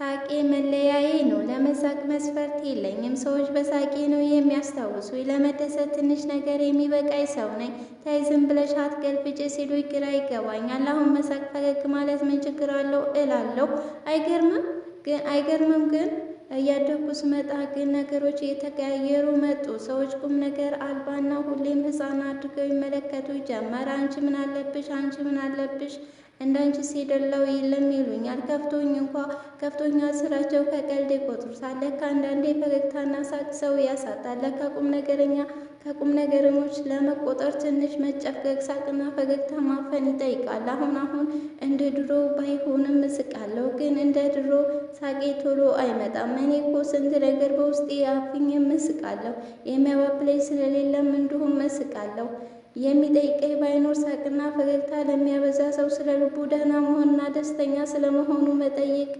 ሳቄ መለያዬ ነው። ለመሳቅ መስፈርት የለኝም። ሰዎች በሳቄ ነው የሚያስታውሱኝ። ለመደሰት ትንሽ ነገር የሚበቃኝ ሰው ነኝ። ተይ ዝም ብለሽ አትገልፍጪ ሲሉኝ ግራ ይገባኛል። አሁን መሳቅ ፈገግ ማለት ምን ችግር አለው እላለሁ። አይገርምም ግን እያደግኩ ስመጣ ግን ነገሮች እየተቀያየሩ መጡ። ሰዎች ቁም ነገር አልባና ሁሌም ሕፃን አድርገው ይመለከቱ ጀመር። አንቺ ምን አለብሽ? አንቺ ምን አለብሽ? እንዳንቺ ሲደላው የለም ይሉኛል። ከፍቶኛ ስራቸው ከቀልድ ይቆጥሩታል። ለካ አንዳንዴ ፈገግታና ሳቅ ሰው ያሳጣል። ለካ ከቁም ነገረኞች ለመቆጠር ትንሽ መጨፍገግ፣ ሳቅና ፈገግታ ማፈን ይጠይቃል። አሁን እንደ ድሮ ባይሆንም እስቃለሁ፣ ግን እንደ ድሮ ሳቄ ቶሎ አይመጣም። እኔ እኮ ስንት ነገር በውስጤ አፍኜ እስቃለሁ። የሚያባብለኝ ስለሌለም እንዲሁም እስቃለሁ። የሚጠይቀኝ ባይኖር ሳቅና ፈገግታ ለሚያበዛ ሰው ስለ ልቡ ደህና መሆንና ደስተኛ ስለመሆኑ መጠየቅ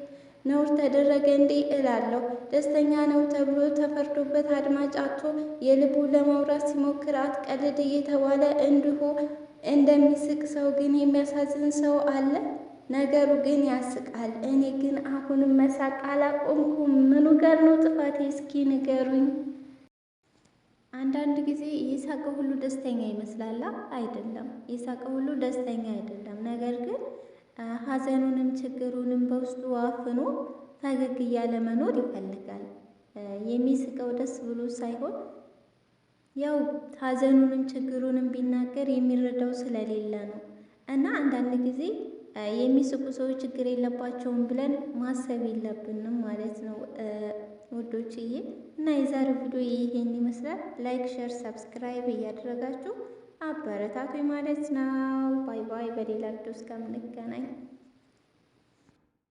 ነውር ተደረገ እንዴ እላለሁ። ደስተኛ ነው ተብሎ ተፈርዶበት አድማጭ አጥቶ የልቡ ለማውራት ሲሞክር አትቀልድ እየተባለ እንዲሁ እንደሚስቅ ሰው ግን የሚያሳዝን ሰው አለ። ነገሩ ግን ያስቃል። እኔ ግን አሁንም መሳቅ አላቆምኩም። ምኑ ጋር ነው ጥፋቴ? እስኪ ንገሩኝ። አንዳንድ ጊዜ የሳቀ ሁሉ ደስተኛ ይመስላል። አይደለም፣ የሳቀ ሁሉ ደስተኛ አይደለም። ነገር ግን ሐዘኑንም ችግሩንም በውስጡ አፍኖ ፈገግ እያለ መኖር ይፈልጋል። የሚስቀው ደስ ብሎ ሳይሆን ያው ሐዘኑንም ችግሩንም ቢናገር የሚረዳው ስለሌለ ነው። እና አንዳንድ ጊዜ የሚስቁ ሰዎች ችግር የለባቸውም ብለን ማሰብ የለብንም ማለት ነው ውዶችዬ። እና የዛሬው ቪዲዮ ይሄን ይመስላል። ላይክ፣ ሼር፣ ሰብስክራይብ እያደረጋችሁ አበረታቱኝ ማለት ነው። ባይ ባይ። በሌላ ቪዲዮ እስከምንገናኝ